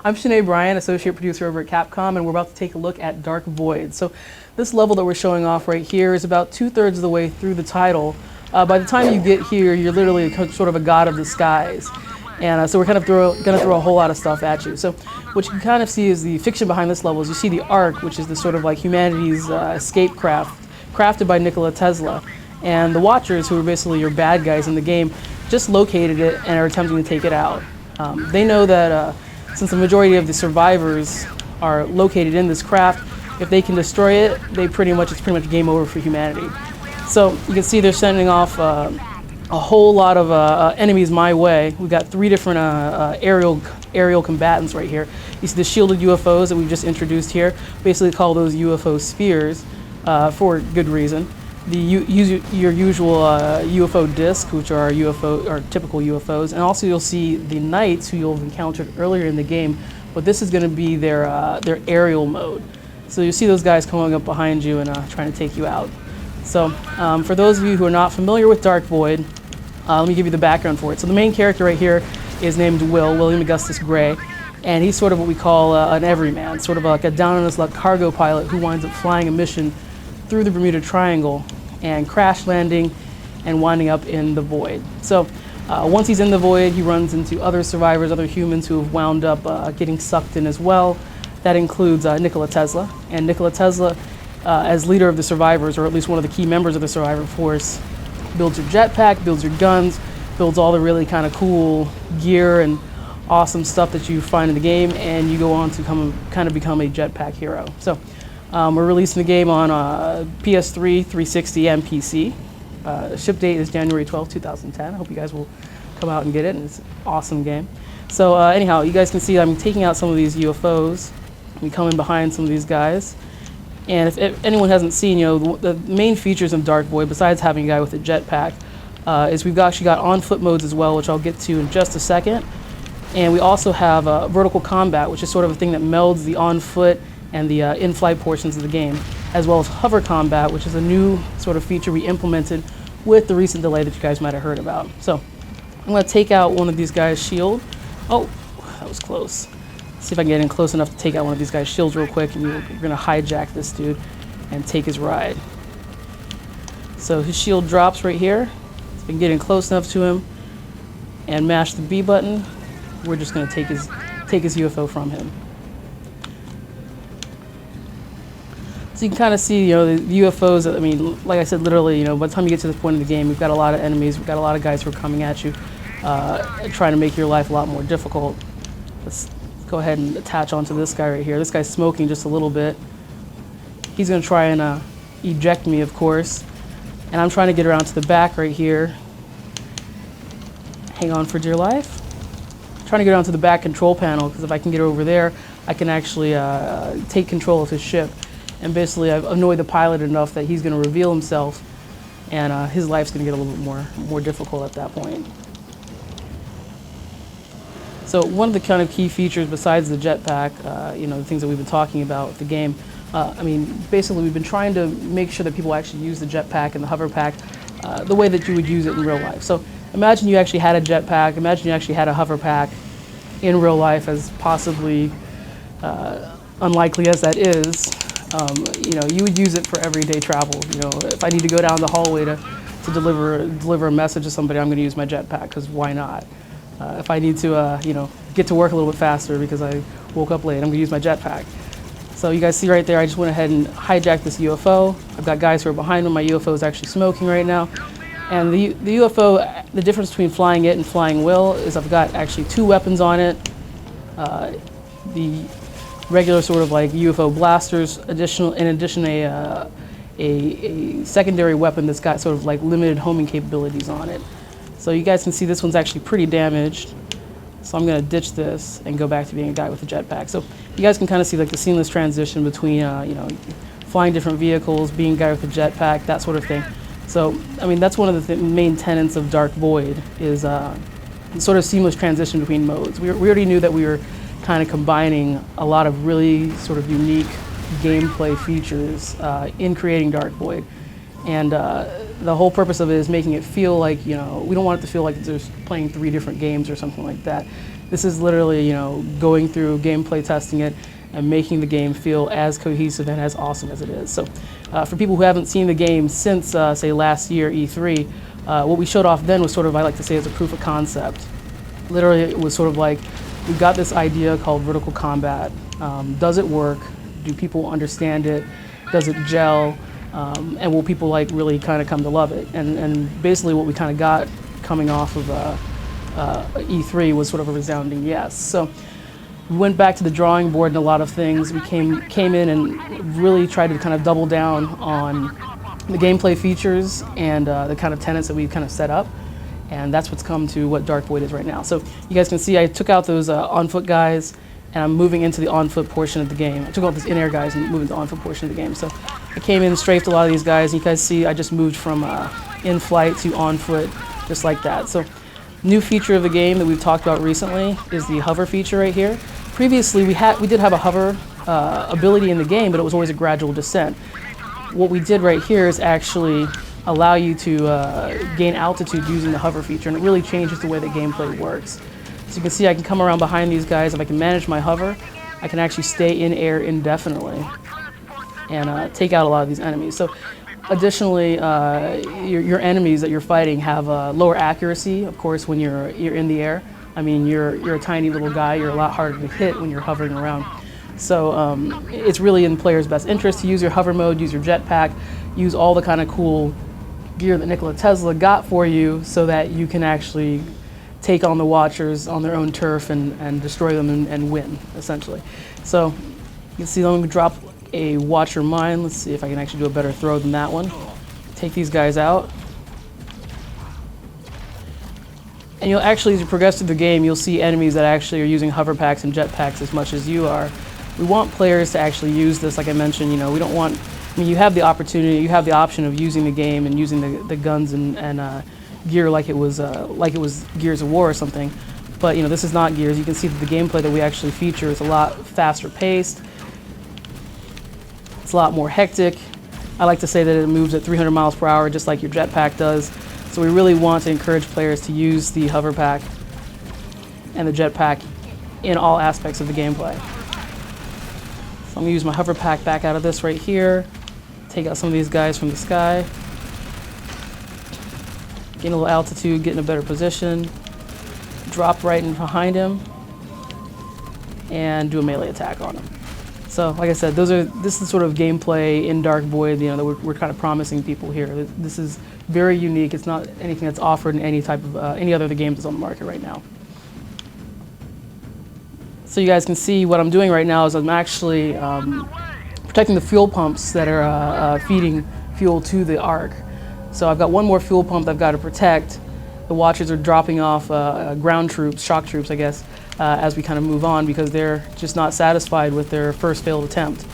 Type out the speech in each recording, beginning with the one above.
I'm Sinead Bryan, associate producer over at Capcom, and we're about to take a look at Dark Void. So this level that we're showing off right here is about 2/3 of the way through the title. By the time you get here, you're literally sort of a god of the skies. And so we're kind of going to throw a whole lot of stuff at you. So what you can kind of see is the fiction behind this level is you see the Ark, which is the sort of like humanity's escape craft, crafted by Nikola Tesla. And the Watchers, who are basically your bad guys in the game, just located it and are attempting to take it out. They know that since the majority of the survivors are located in this craft, if they can destroy it, it's pretty much game over for humanity. So you can see they're sending off a whole lot of enemies my way. We've got 3 different aerial combatants right here. You see the shielded UFOs that we've just introduced here. Basically call those UFO spheres for good reason. Your usual UFO disc, which are typical UFOs, and also you'll see the Knights, who you'll have encountered earlier in the game, but this is going to be their aerial mode. So you see those guys coming up behind you and trying to take you out. So for those of you who are not familiar with Dark Void, let me give you the background for it. So the main character right here is named William Augustus Gray, and he's sort of what we call an everyman, sort of like a down-on-his-luck cargo pilot who winds up flying a mission through the Bermuda Triangle and crash landing and winding up in the void. So once he's in the void, he runs into other survivors, other humans who have wound up getting sucked in as well. That includes Nikola Tesla. And Nikola Tesla, as leader of the survivors, or at least one of the key members of the survivor force, builds your jetpack, builds your guns, builds all the really kind of cool gear and awesome stuff that you find in the game, and you go on to kind of become a jetpack hero. So we're releasing the game on PS3, 360, and PC. Ship date is January 12, 2010. I hope you guys will come out and get it, and it's an awesome game. So anyhow, you guys can see I'm taking out some of these UFOs. We come in behind some of these guys. And if anyone hasn't seen, the main features of Dark Void, besides having a guy with a jetpack, is we've actually got on-foot modes as well, which I'll get to in just a second. And we also have vertical combat, which is sort of a thing that melds the on-foot and the in-flight portions of the game, as well as hover combat, which is a new sort of feature we implemented with the recent delay that you guys might have heard about. So I'm going to take out one of these guys' shield. Oh, that was close. See if I can get in close enough to take out one of these guys' shields real quick, and we're going to hijack this dude and take his ride. So his shield drops right here. If I can get in close enough to him and mash the B button, we're just going to take his UFO from him. So you can kind of see, the UFOs. I mean, like I said, literally, by the time you get to this point in the game, we've got a lot of enemies. We've got a lot of guys who are coming at you, trying to make your life a lot more difficult. Let's go ahead and attach onto this guy right here. This guy's smoking just a little bit. He's going to try and eject me, of course. And I'm trying to get around to the back right here. Hang on for dear life. I'm trying to get around to the back control panel, because if I can get over there, I can actually take control of his ship. And basically, I've annoyed the pilot enough that he's going to reveal himself, and his life's going to get a little bit more difficult at that point. So one of the kind of key features, besides the jetpack, the things that we've been talking about with the game, basically we've been trying to make sure that people actually use the jetpack and the hover pack the way that you would use it in real life. So imagine you actually had a jetpack, imagine you actually had a hover pack in real life, as possibly unlikely as that is. You would use it for everyday travel. If I need to go down the hallway to deliver a message to somebody, I'm going to use my jetpack, because why not? If I need to, get to work a little bit faster because I woke up late, I'm going to use my jetpack. So you guys see right there, I just went ahead and hijacked this UFO. I've got guys who are behind me. My UFO is actually smoking right now. And the UFO, the difference between flying it and flying Will is I've got actually 2 weapons on it. The regular sort of like UFO blasters, in addition a secondary weapon that's got sort of like limited homing capabilities on it. So you guys can see this one's actually pretty damaged. So I'm going to ditch this and go back to being a guy with a jetpack. So you guys can kind of see like the seamless transition between flying different vehicles, being a guy with a jetpack, that sort of thing. So I mean, that's one of the main tenets of Dark Void, is sort of seamless transition between modes. We already knew that we were kind of combining a lot of really sort of unique gameplay features in creating Dark Void. And the whole purpose of it is making it feel like, we don't want it to feel like there's playing 3 different games or something like that. This is literally, going through gameplay testing it and making the game feel as cohesive and as awesome as it is. So for people who haven't seen the game since, say, last year, E3, what we showed off then was sort of, I like to say, as a proof of concept. Literally, it was sort of like, we've got this idea called vertical combat. Does it work? Do people understand it? Does it gel? And will people really kind of come to love it? And basically what we kind of got coming off of E3 was sort of a resounding yes. So we went back to the drawing board and a lot of things. We came in and really tried to kind of double down on the gameplay features and the kind of tenets that we've kind of set up. And that's what's come to what Dark Void is right now. So you guys can see I took out those on-foot guys, and I'm moving into the on-foot portion of the game. I took out these in-air guys and moved into the on-foot portion of the game. So I came in, strafed a lot of these guys, and you guys see I just moved from in-flight to on-foot, just like that. So new feature of the game that we've talked about recently is the hover feature right here. Previously, we did have a hover ability in the game, but it was always a gradual descent. What we did right here is actually allow you to gain altitude using the hover feature, and it really changes the way the gameplay works. So you can see I can come around behind these guys. If I can manage my hover, I can actually stay in air indefinitely and take out a lot of these enemies. So additionally, your enemies that you're fighting have lower accuracy, of course, when you're in the air. I mean, you're a tiny little guy. You're a lot harder to hit when you're hovering around. So it's really in players' best interest to use your hover mode, use your jetpack, use all the kind of cool gear that Nikola Tesla got for you so that you can actually take on the Watchers on their own turf and destroy them and win, essentially. So you can see, let me drop a Watcher mine. Let's see if I can actually do a better throw than that one. Take these guys out. And you'll actually, as you progress through the game, you'll see enemies that actually are using hover packs and jetpacks as much as you are. We want players to actually use this, like I mentioned, we don't want, you have the opportunity, you have the option of using the game and using the guns and gear like it was Gears of War or something. But this is not Gears. You can see that the gameplay that we actually feature is a lot faster paced. It's a lot more hectic. I like to say that it moves at 300 miles per hour just like your jetpack does. So we really want to encourage players to use the hover pack and the jetpack in all aspects of the gameplay. So I'm going to use my hover pack back out of this right here. Take out some of these guys from the sky. Gain a little altitude, get in a better position. Drop right in behind him. And do a melee attack on him. So, like I said, this is sort of gameplay in Dark Void, that we're kind of promising people here. This is very unique. It's not anything that's offered in any type of any other of the games that's on the market right now. So you guys can see what I'm doing right now is I'm actually protecting the fuel pumps that are feeding fuel to the Ark. So I've got one more fuel pump that I've got to protect. The Watchers are dropping off ground troops, shock troops, I guess, as we kind of move on because they're just not satisfied with their first failed attempt.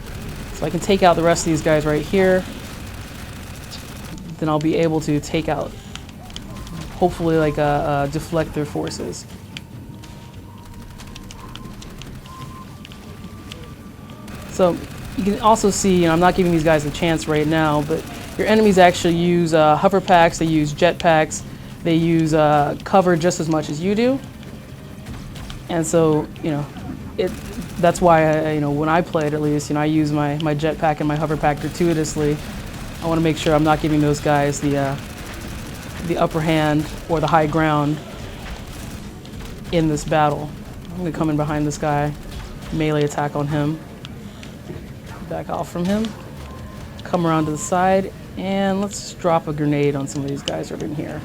So I can take out the rest of these guys right here. Then I'll be able to take out, hopefully, deflect their forces. So you can also see, I'm not giving these guys a chance right now, but your enemies actually use hover packs, they use jetpacks, they use cover just as much as you do. And so, that's why, when I played at least, I use my jetpack and my hover pack gratuitously. I want to make sure I'm not giving those guys the upper hand or the high ground in this battle. I'm going to come in behind this guy, melee attack on him. Back off from him, come around to the side, and let's drop a grenade on some of these guys over in here.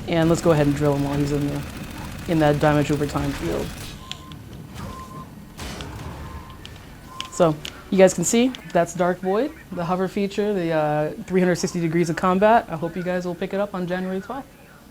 And let's go ahead and drill him while he's in that damage over time field. So you guys can see that's Dark Void, the hover feature, the 360 degrees of combat. I hope you guys will pick it up on January 12th.